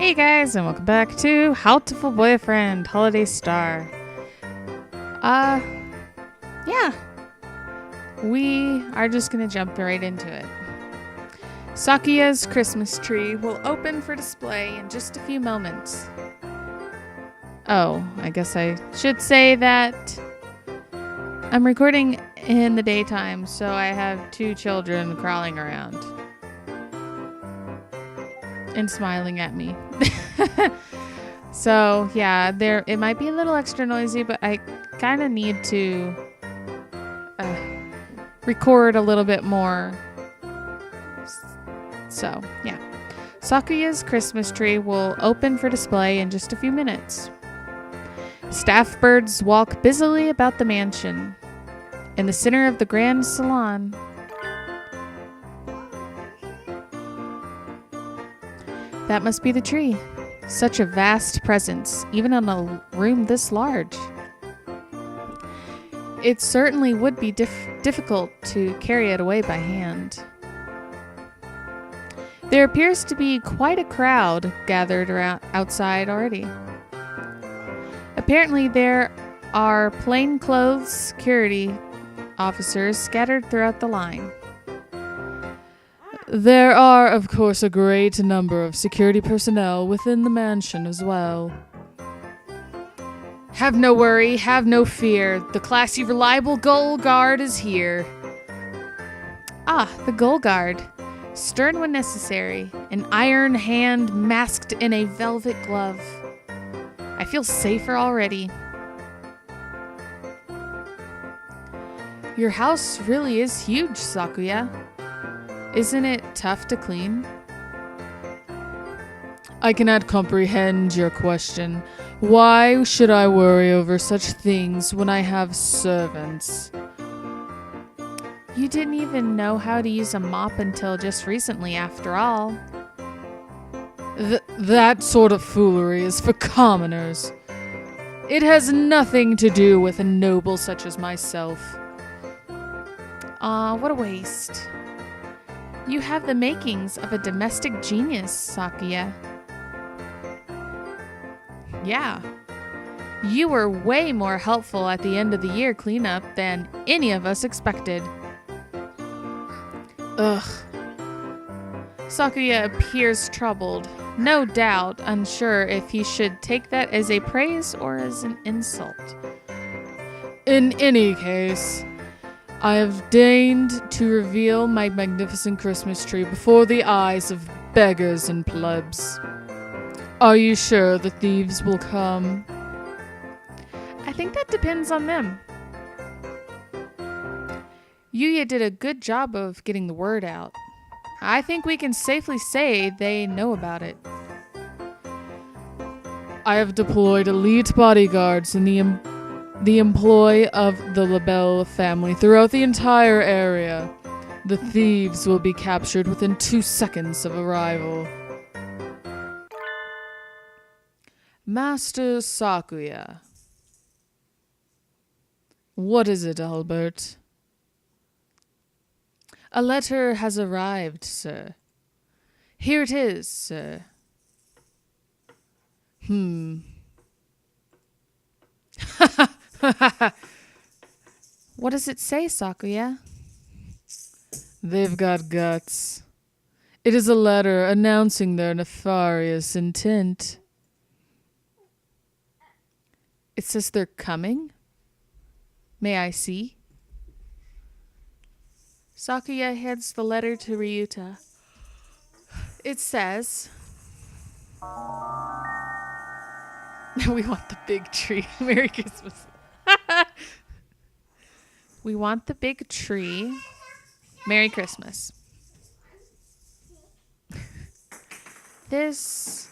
Hey guys, and welcome back to Hatoful Boyfriend Holiday Star. Yeah. We are just gonna jump right into it. Sakuya's Christmas tree will open for display in just a few moments. Oh, I guess I should say that I'm recording in the daytime, so I have two children crawling around and smiling at me. So yeah, it might be a little extra noisy, but I kind of need to record a little bit more. So yeah, Sakuya's Christmas tree will open for display in just a few minutes. Staff birds walk busily about the mansion. In the center of the grand salon, that must be the tree. Such a vast presence, even in a room this large. It certainly would be difficult to carry it away by hand. There appears to be quite a crowd gathered around outside already. Apparently there are plainclothes security officers scattered throughout the line. There are, of course, a great number of security personnel within the mansion as well. Have no worry, have no fear. The classy, reliable Gold Guard is here. Ah, the Gold Guard. Stern when necessary, an iron hand masked in a velvet glove. I feel safer already. Your house really is huge, Sakuya. Isn't it tough to clean? I cannot comprehend your question. Why should I worry over such things when I have servants? You didn't even know how to use a mop until just recently, after all. That sort of foolery is for commoners. It has nothing to do with a noble such as myself. What a waste. You have the makings of a domestic genius, Sakuya. Yeah. You were way more helpful at the end of the year cleanup than any of us expected. Ugh. Sakuya appears troubled, no doubt unsure if he should take that as a praise or as an insult. In any case, I have deigned to reveal my magnificent Christmas tree before the eyes of beggars and plebs. Are you sure the thieves will come? I think that depends on them. Yuya did a good job of getting the word out. I think we can safely say they know about it. I have deployed elite bodyguards in the employ of the LaBelle family throughout the entire area. The thieves will be captured within 2 seconds of arrival. Master Sakuya. What is it, Albert? A letter has arrived, sir. Here it is, sir. What does it say, Sakuya? They've got guts. It is a letter announcing their nefarious intent. It says they're coming? May I see? Sakuya hands the letter to Ryuta. It says, we want the big tree. Merry Christmas. We want the big tree. Merry Christmas. This,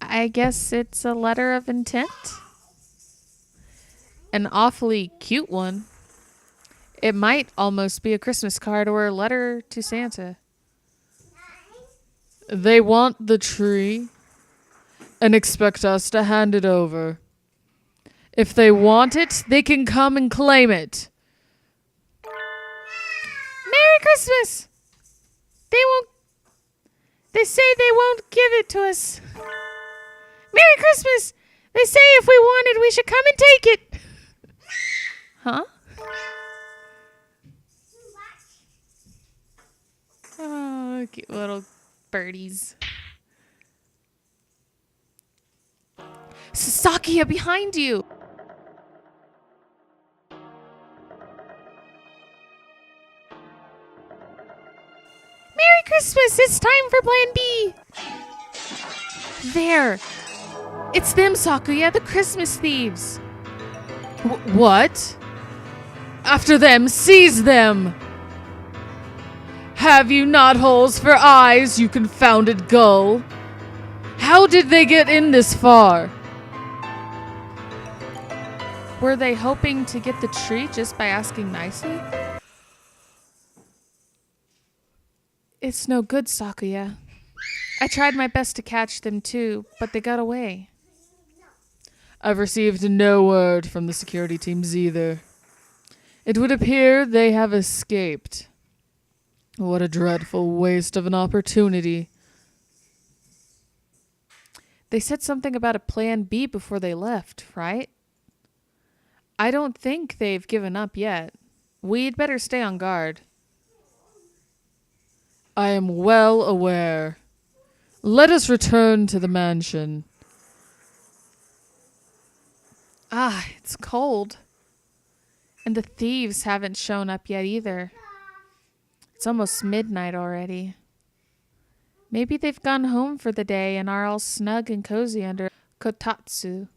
I guess it's a letter of intent. An awfully cute one. It might almost be a Christmas card or a letter to Santa. They want the tree and expect us to hand it over. If they want it, they can come and claim it. Merry Christmas! They won't They say they won't give it to us. Merry Christmas! They say if we want it, we should come and take it. Huh? Oh, cute little birdies. Sasakia, behind you! Merry Christmas! It's time for Plan B! There! It's them, Sakuya, the Christmas thieves! What? After them, seize them! Have you not holes for eyes, you confounded gull? How did they get in this far? Were they hoping to get the tree just by asking nicely? It's no good, Sakuya. I tried my best to catch them too, but they got away. I've received no word from the security teams either. It would appear they have escaped. What a dreadful waste of an opportunity. They said something about a plan B before they left, right? I don't think they've given up yet. We'd better stay on guard. I am well aware. Let us return to the mansion. Ah, it's cold. And the thieves haven't shown up yet either. It's almost midnight already. Maybe they've gone home for the day and are all snug and cozy under kotatsu.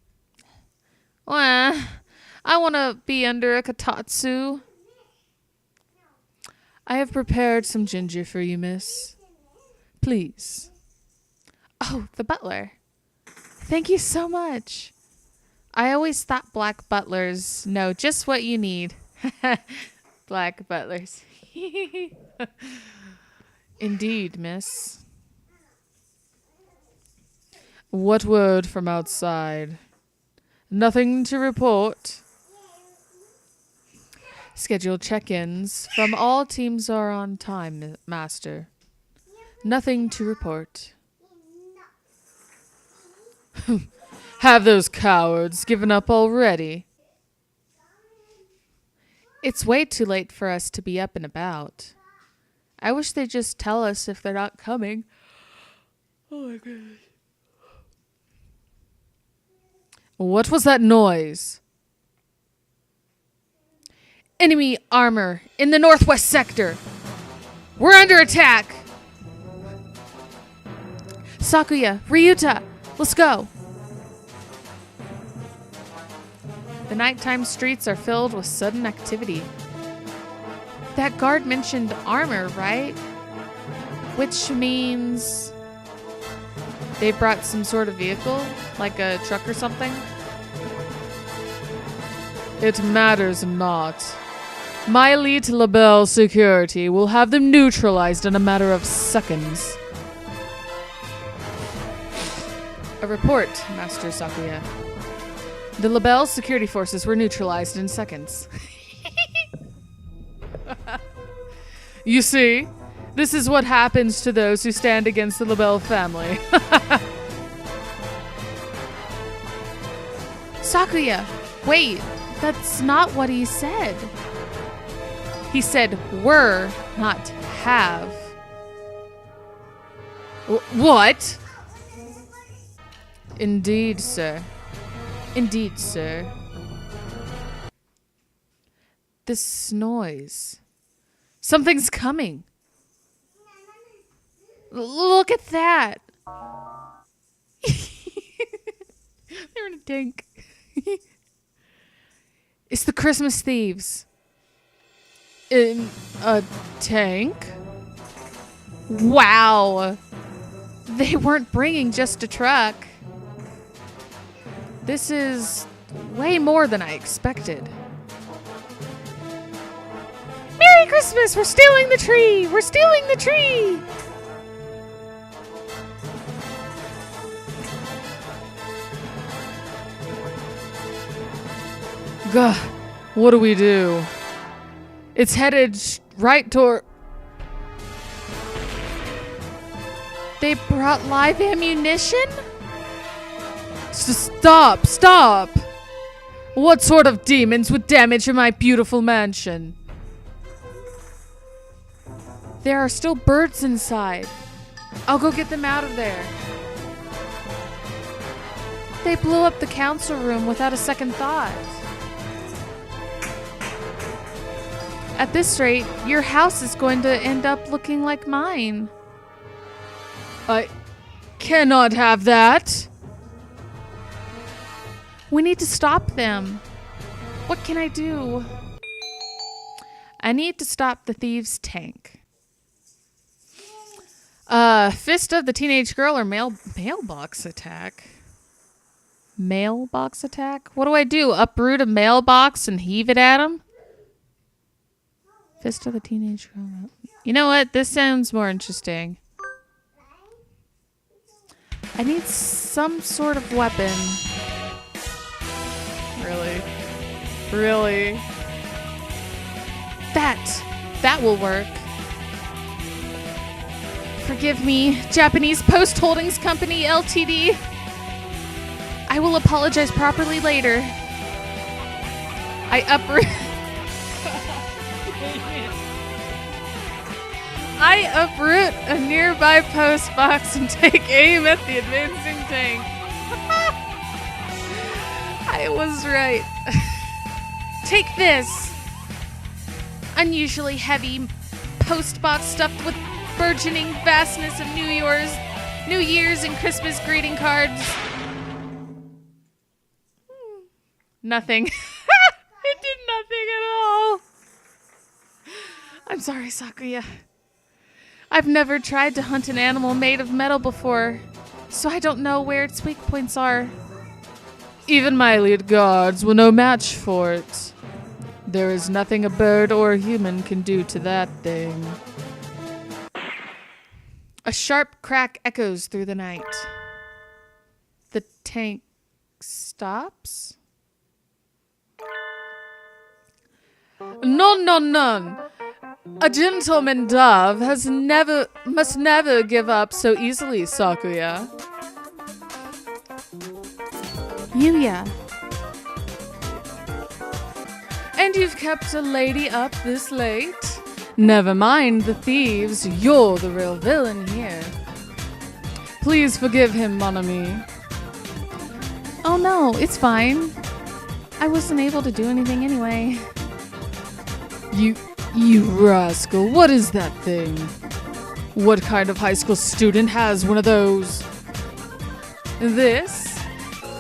Well, I want to be under a kotatsu. I have prepared some ginger for you, miss. Please. Oh, the butler. Thank you so much. I always thought black butlers know just what you need. Black butlers. Indeed, miss. What word from outside? Nothing to report. Scheduled check-ins from all teams are on time, Master. Nothing to report. Have those cowards given up already? It's way too late for us to be up and about. I wish they'd just tell us if they're not coming. Oh my goodness. What was that noise? Enemy armor in the northwest sector. We're under attack. Sakuya, Ryuta, let's go. The nighttime streets are filled with sudden activity. That guard mentioned armor, right? Which means they brought some sort of vehicle, like a truck or something? It matters not. My elite label security will have them neutralized in a matter of seconds. A report, Master Sakuya. The label security forces were neutralized in seconds. You see, this is what happens to those who stand against the label family. Sakuya, wait, that's not what he said. He said were, not have. What? Indeed, sir. Indeed, sir. This noise. Something's coming. Look at that. They're in a tank. It's the Christmas thieves. In a tank? Wow. They weren't bringing just a truck. This is way more than I expected. Merry Christmas! We're stealing the tree! We're stealing the tree! Gah, what do we do? It's headed right toward... They brought live ammunition? Stop! Stop! What sort of demons would damage my beautiful mansion? There are still birds inside. I'll go get them out of there. They blew up the council room without a second thought. At this rate, your house is going to end up looking like mine. I cannot have that. We need to stop them. What can I do? I need to stop the thieves' tank. Fist of the teenage girl or mailbox attack? Mailbox attack? What do I do? Uproot a mailbox and heave it at him? Fist of the teenage girl. You know what? This sounds more interesting. I need some sort of weapon. Really? Really? That will work. Forgive me, Japanese Post Holdings Company, Ltd. I will apologize properly later. I uproot a nearby post box and take aim at the advancing tank. I was right. Take this. Unusually heavy post box stuffed with burgeoning vastness of New Year's and Christmas greeting cards. Nothing. It did nothing at all. I'm sorry, Sakuya. I've never tried to hunt an animal made of metal before, so I don't know where its weak points are. Even my elite guards were no match for it. There is nothing a bird or a human can do to that thing. A sharp crack echoes through the night. The tank stops? None. A gentleman dove must never give up so easily, Sakuya. Yuya. And you've kept a lady up this late? Never mind the thieves, you're the real villain here. Please forgive him, mon ami. Oh no, it's fine. I wasn't able to do anything anyway. You rascal, what is that thing? What kind of high school student has one of those? This?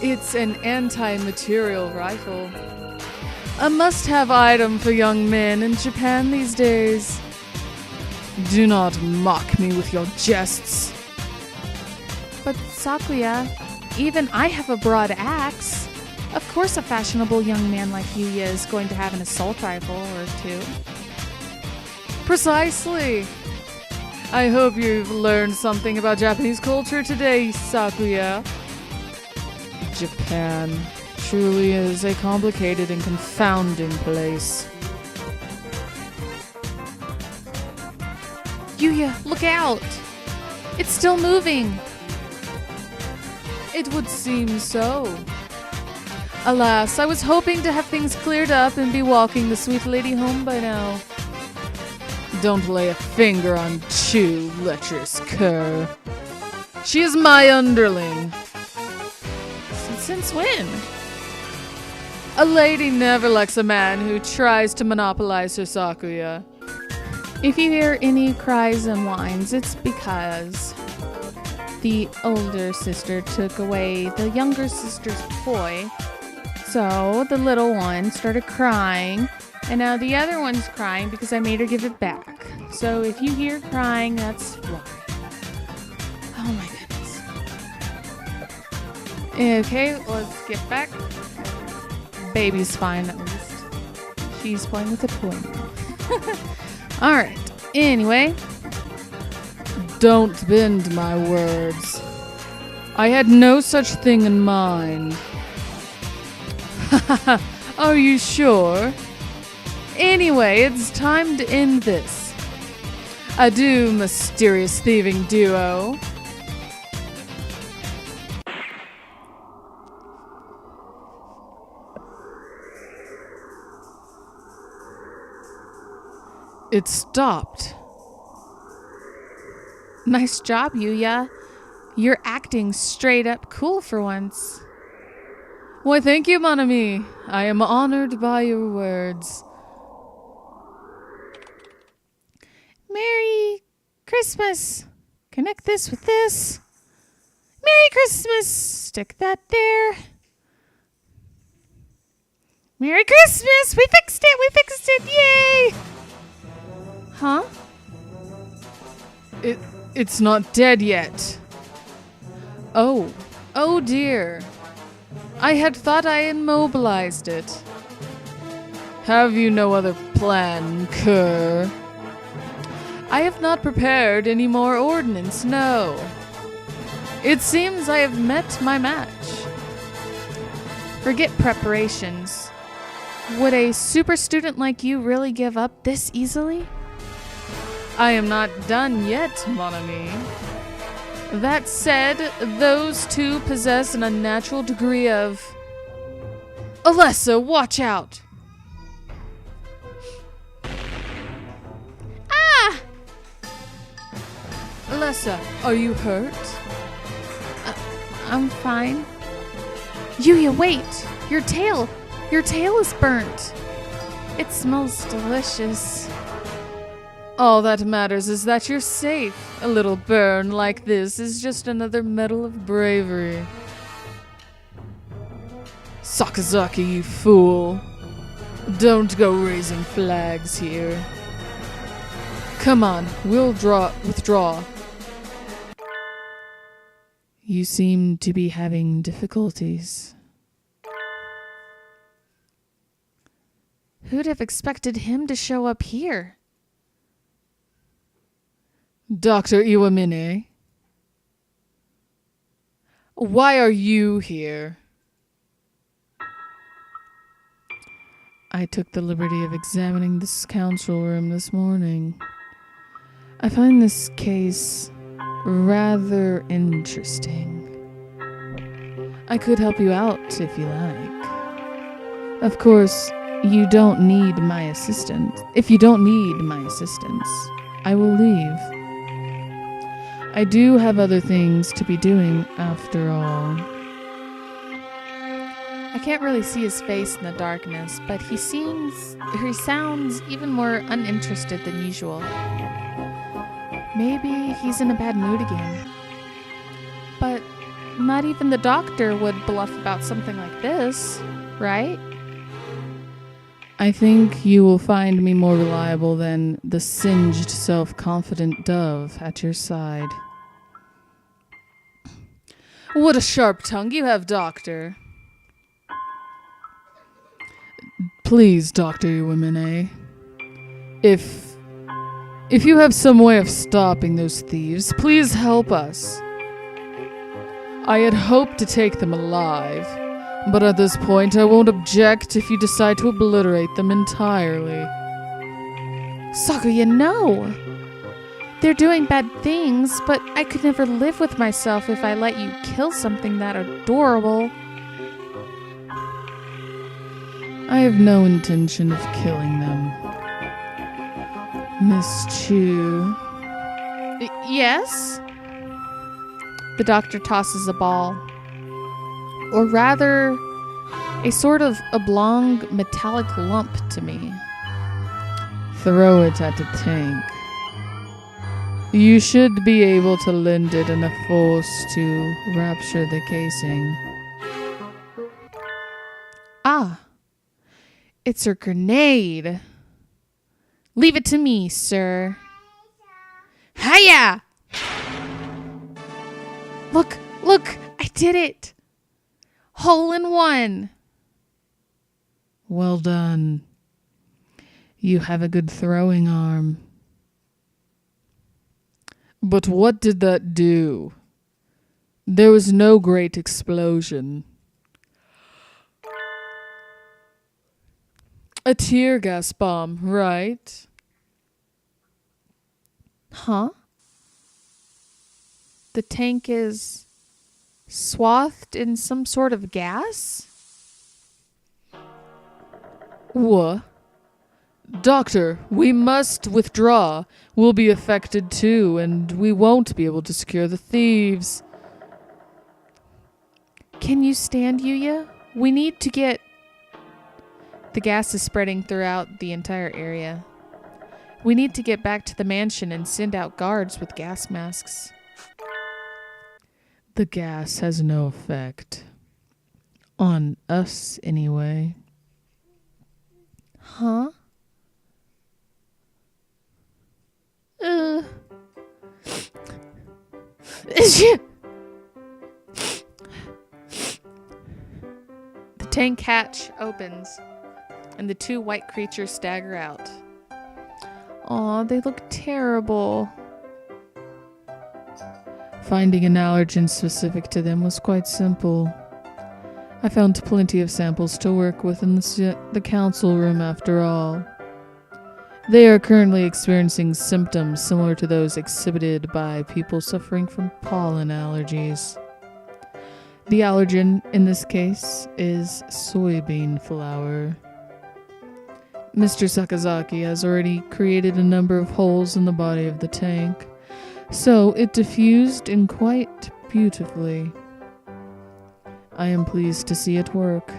It's an anti-material rifle. A must-have item for young men in Japan these days. Do not mock me with your jests. But Sakuya, even I have a broad axe. Of course a fashionable young man like Yuya is going to have an assault rifle or two. Precisely. I hope you've learned something about Japanese culture today, Sakuya. Japan truly is a complicated and confounding place. Yuya, look out! It's still moving! It would seem so. Alas, I was hoping to have things cleared up and be walking the sweet lady home by now. Don't lay a finger on Chu, lecherous cur. She is my underling. Since when? A lady never likes a man who tries to monopolize her, Sakuya. If you hear any cries and whines, it's because the older sister took away the younger sister's toy. So the little one started crying, and now the other one's crying because I made her give it back. So if you hear crying, that's why. Oh my goodness. Okay, let's get back. Baby's fine at least. She's playing with a toy now. Alright, anyway. Don't bend my words. I had no such thing in mind. Are you sure? Anyway, it's time to end this. Adieu, mysterious thieving duo. It stopped. Nice job, Yuya. You're acting straight up cool for once. Why, thank you, mon ami. I am honored by your words. Merry Christmas. Connect this with this. Merry Christmas. Stick that there. Merry Christmas. We fixed it. We fixed it. Yay. Huh? It's not dead yet. Oh. Oh dear. I had thought I immobilized it. Have you no other plan, cur? I have not prepared any more ordnance, no. It seems I have met my match. Forget preparations. Would a super student like you really give up this easily? I am not done yet, mon ami. That said, those two possess an unnatural degree of... Alessa, watch out! Ah! Alessa, are you hurt? I'm fine. Yuya, wait! Your tail is burnt. It smells delicious. All that matters is that you're safe. A little burn like this is just another medal of bravery. Sakazaki, you fool. Don't go raising flags here. Come on, we'll withdraw. You seem to be having difficulties. Who'd have expected him to show up here? Dr. Iwamine? Why are you here? I took the liberty of examining this council room this morning. I find this case rather interesting. I could help you out if you like. Of course, you don't need my assistance. If you don't need my assistance, I will leave. I do have other things to be doing after all. I can't really see his face in the darkness, but he sounds even more uninterested than usual. Maybe he's in a bad mood again. But not even the doctor would bluff about something like this, right? I think you will find me more reliable than the singed, self-confident dove at your side. What a sharp tongue you have, Doctor. Please, Dr. Iwamine, if you have some way of stopping those thieves, please help us. I had hoped to take them alive, but at this point I won't object if you decide to obliterate them entirely. Sakuya, no! They're doing bad things, but I could never live with myself if I let you kill something that adorable. I have no intention of killing them. Miss Chu. Yes? The doctor tosses a ball. Or rather, a sort of oblong metallic lump to me. Throw it at the tank. You should be able to lend it enough force to rupture the casing. Ah, it's a grenade. Leave it to me, sir. Hiya! Look, I did it. Hole in one. Well done. You have a good throwing arm. But what did that do? There was no great explosion. A tear gas bomb, right? Huh? The tank is swathed in some sort of gas? What? Doctor, we must withdraw. We'll be affected too, and we won't be able to secure the thieves. Can you stand, Yuya? We need to get... The gas is spreading throughout the entire area. We need to get back to the mansion and send out guards with gas masks. The gas has no effect. On us, anyway. Huh? The tank hatch opens, and the two white creatures stagger out. Aw, they look terrible. Finding an allergen specific to them was quite simple. I found plenty of samples to work with in the council room after all. They are currently experiencing symptoms similar to those exhibited by people suffering from pollen allergies. The allergen in this case is soybean flour. Mr. Sakazaki has already created a number of holes in the body of the tank, so it diffused in quite beautifully. I am pleased to see it work.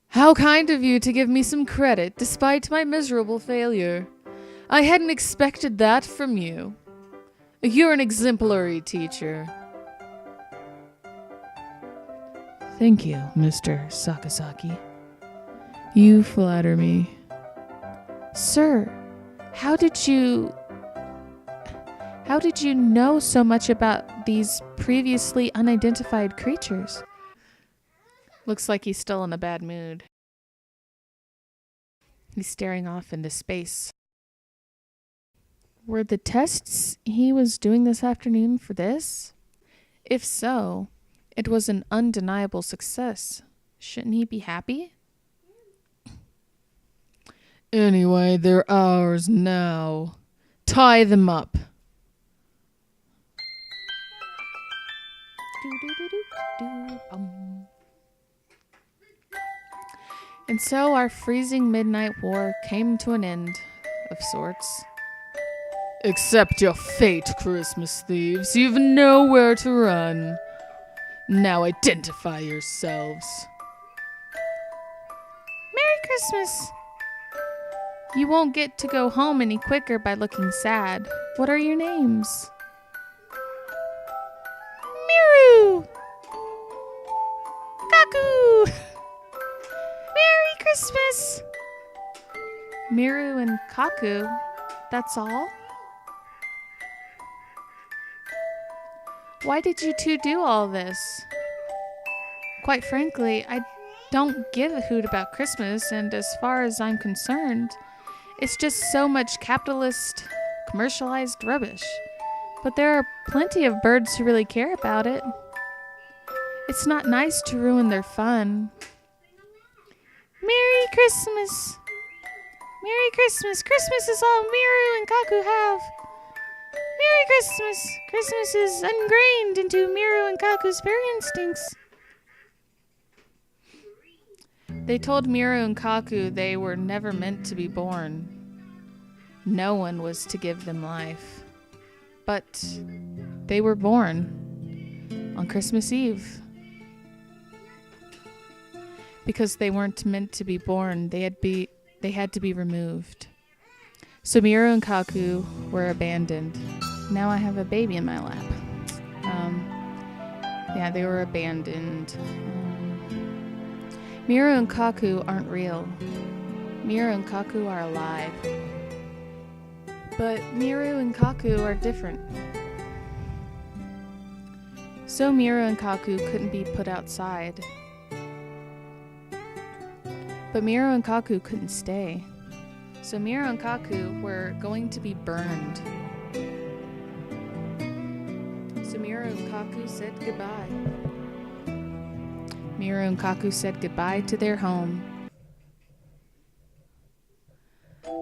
How kind of you to give me some credit despite my miserable failure. I hadn't expected that from you. You're an exemplary teacher. Thank you, Mr. Sakazaki. You flatter me. Sir, how did you know so much about these previously unidentified creatures? Looks like he's still in a bad mood. He's staring off into space. Were the tests he was doing this afternoon for this? If so, it was an undeniable success. Shouldn't he be happy? Anyway, they're ours now. Tie them up. And so our freezing midnight war came to an end, of sorts. Accept your fate, Christmas thieves. You've nowhere to run. Now identify yourselves. Merry Christmas! You won't get to go home any quicker by looking sad. What are your names? Miru! Kaku! Merry Christmas! Miru and Kaku, that's all? Why did you two do all this? Quite frankly, I don't give a hoot about Christmas, and as far as I'm concerned, it's just so much capitalist, commercialized rubbish. But there are plenty of birds who really care about it. It's not nice to ruin their fun. Merry Christmas! Merry Christmas! Christmas is all Miru and Kaku have. Merry Christmas! Christmas is ingrained into Miru and Kaku's very instincts. They told Miru and Kaku they were never meant to be born. No one was to give them life. But they were born on Christmas Eve. Because they weren't meant to be born, they had to be removed. So Miru and Kaku were abandoned. Now I have a baby in my lap. Yeah, they were abandoned. Miru and Kaku aren't real. Miru and Kaku are alive. But Miru and Kaku are different. So Miru and Kaku couldn't be put outside. But Miru and Kaku couldn't stay. So Miru and Kaku were going to be burned. So Miru and Kaku said goodbye. Miru and Kaku said goodbye to their home.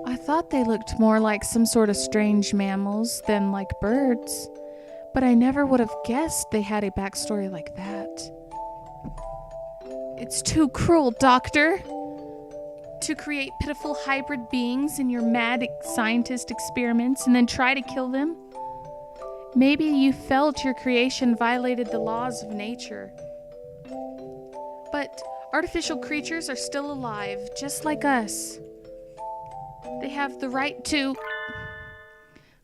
I thought they looked more like some sort of strange mammals than like birds, but I never would have guessed they had a backstory like that. It's too cruel, Doctor. to create pitiful hybrid beings in your mad scientist experiments and then try to kill them? Maybe you felt your creation violated the laws of nature. But artificial creatures are still alive, just like us. They have the right to...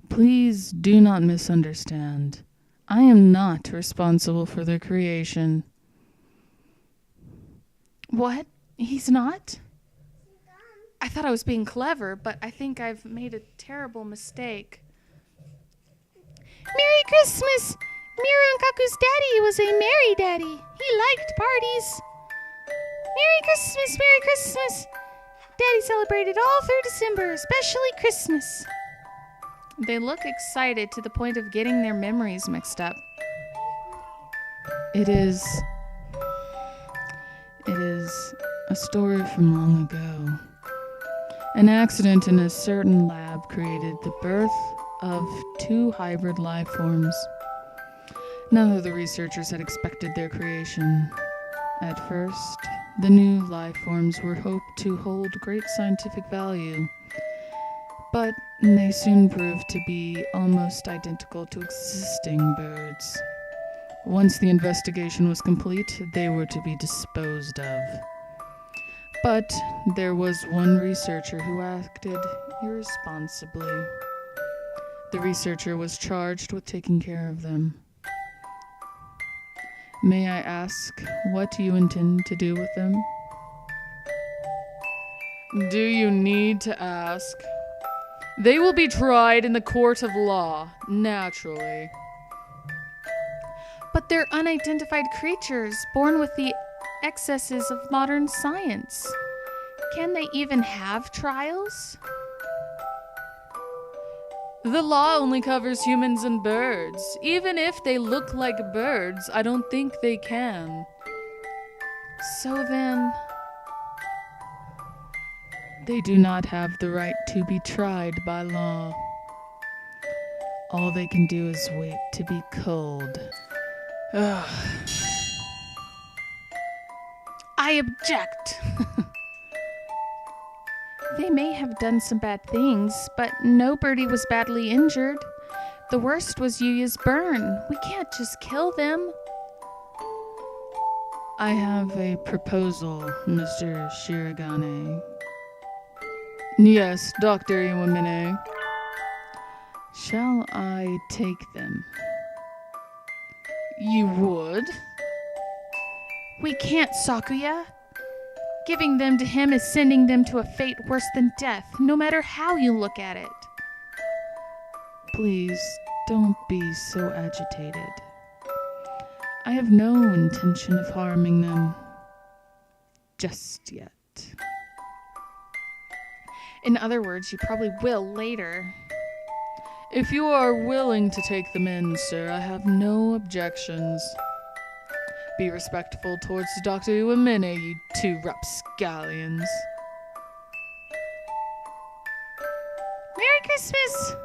Please do not misunderstand. I am not responsible for their creation. What? He's not? I thought I was being clever, but I think I've made a terrible mistake. Merry Christmas! Miru and Kaku's daddy was a merry daddy. He liked parties. Merry Christmas, Merry Christmas! Daddy celebrated all through December, especially Christmas. They look excited to the point of getting their memories mixed up. It is a story from long ago. An accident in a certain lab created the birth of 2 hybrid life forms. None of the researchers had expected their creation. At first, the new life forms were hoped to hold great scientific value, but they soon proved to be almost identical to existing birds. Once the investigation was complete, they were to be disposed of. But there was one researcher who acted irresponsibly. The researcher was charged with taking care of them. May I ask what you intend to do with them? Do you need to ask? They will be tried in the court of law, naturally. But they're unidentified creatures born with the excesses of modern science. Can they even have trials? The law only covers humans and birds. Even if they look like birds, I don't think they can. So then, they do not have the right to be tried by law. All they can do is wait to be culled. Ugh. I object. They may have done some bad things, but no birdie was badly injured. The worst was Yuya's burn. We can't just kill them. I have a proposal, Mr. Shirogane. Yes, Dr. Iwamine. Shall I take them? You would? We can't, Sakuya. Giving them to him is sending them to a fate worse than death, no matter how you look at it. Please, don't be so agitated. I have no intention of harming them. Just yet. In other words, you probably will later. If you are willing to take them in, sir, I have no objections. Be respectful towards Dr. Iwamine, you 2 rapscallions. Merry Christmas!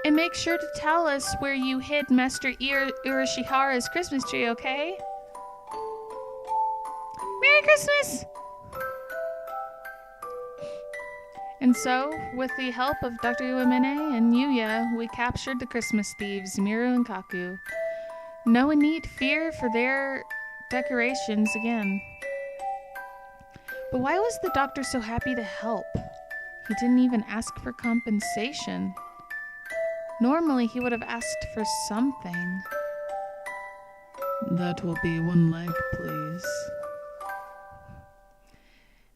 And make sure to tell us where you hid Master Urashihara's Christmas tree, okay? Merry Christmas! And so, with the help of Dr. Iwamine and Yuya, we captured the Christmas thieves, Miru and Kaku. No one need fear for their decorations again. But why was the doctor so happy to help? He didn't even ask for compensation. Normally, he would have asked for something. That will be 1 leg, please.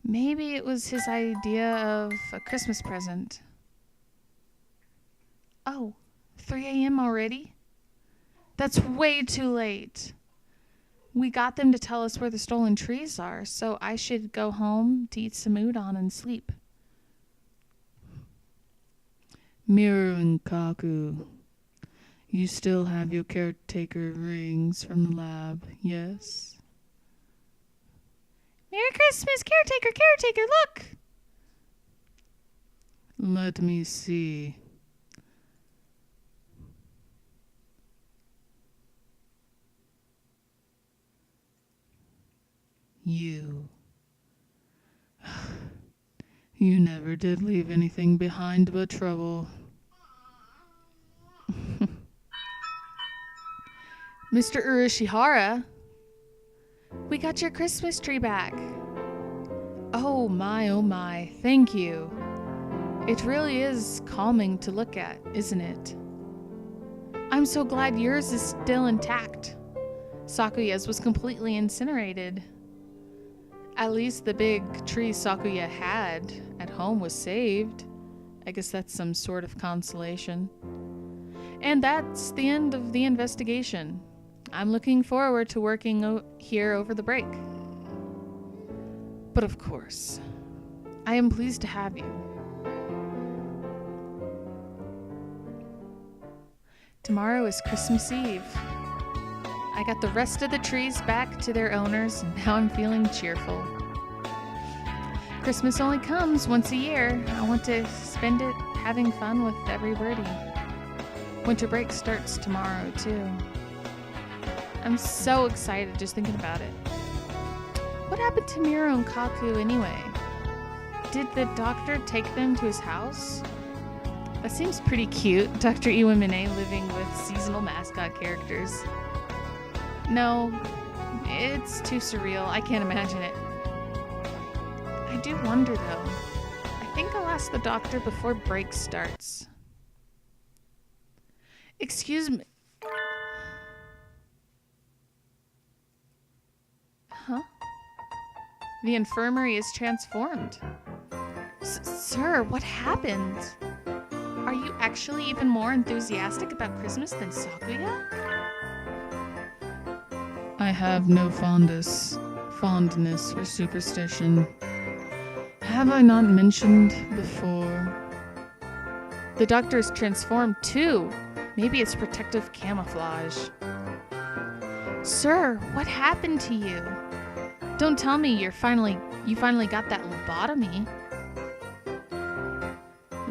Maybe it was his idea of a Christmas present. Oh, 3 a.m. already? That's way too late. We got them to tell us where the stolen trees are, so I should go home to eat some udon and sleep. Miru and Kaku, you still have your caretaker rings from the lab, yes? Merry Christmas, caretaker, look! Let me see. You. You never did leave anything behind but trouble. Mr. Urashihara, we got your Christmas tree back. Oh my, thank you. It really is calming to look at, isn't it? I'm so glad yours is still intact. Sakuya's was completely incinerated. At least the big tree Sakuya had at home was saved. I guess that's some sort of consolation. And that's the end of the investigation. I'm looking forward to working here over the break. But of course, I am pleased to have you. Tomorrow is Christmas Eve. I got the rest of the trees back to their owners, and now I'm feeling cheerful. Christmas only comes once a year. I want to spend it having fun with every birdie. Winter break starts tomorrow, too. I'm so excited just thinking about it. What happened to Miro and Kaku anyway? Did the doctor take them to his house? That seems pretty cute, Dr. Iwamine living with seasonal mascot characters. No, it's too surreal. I can't imagine it. I do wonder though. I think I'll ask the doctor before break starts. Excuse me. Huh? The infirmary is transformed. Sir, what happened? Are you actually even more enthusiastic about Christmas than Sakuya? I have no fondness for superstition. Have I not mentioned before? The doctor is transformed too. Maybe it's protective camouflage. Sir, what happened to you? Don't tell me you finally got that lobotomy.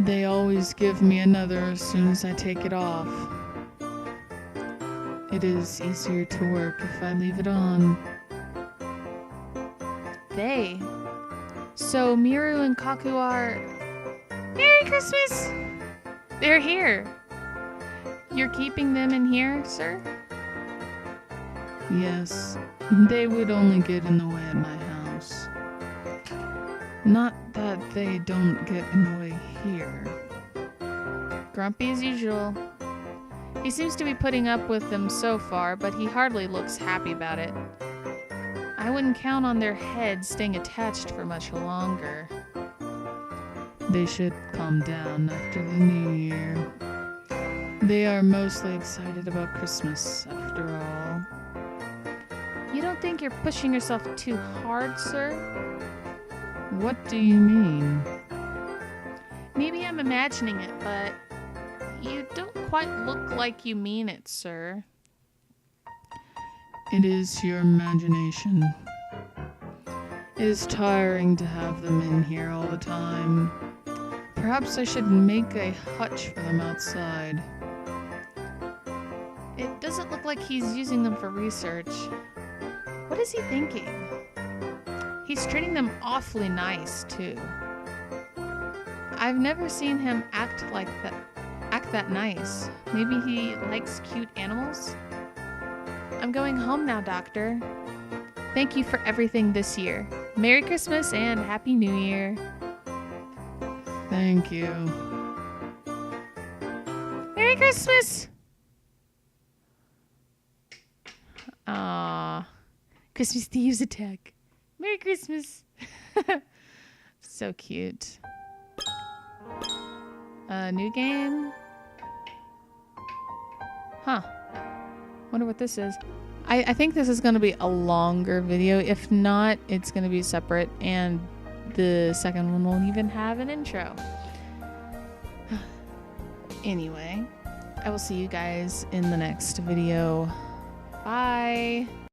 They always give me another as soon as I take it off. It is easier to work if I leave it on. They? So Miru and Kaku are... Merry Christmas! They're here. You're keeping them in here, sir? Yes, they would only get in the way at my house. Not that they don't get in the way here. Grumpy as usual. He seems to be putting up with them so far, but he hardly looks happy about it. I wouldn't count on their heads staying attached for much longer. They should calm down after the new year. They are mostly excited about Christmas, after all. You don't think you're pushing yourself too hard, sir? What do you mean? Maybe I'm imagining it, but you don't quite look like you mean it, sir. It is your imagination. It is tiring to have them in here all the time. Perhaps I should make a hutch for them outside. It doesn't look like he's using them for research. What is he thinking? He's treating them awfully nice, too. I've never seen him act that nice. Maybe he likes cute animals? I'm going home now, Doctor. Thank you for everything this year. Merry Christmas and Happy New Year. Thank you. Merry Christmas! Aww. Christmas thieves attack. Merry Christmas. So cute. New game? Huh. Wonder what this is. I think this is going to be a longer video. If not, it's going to be separate. And the second one won't even have an intro. Anyway, I will see you guys in the next video. Bye.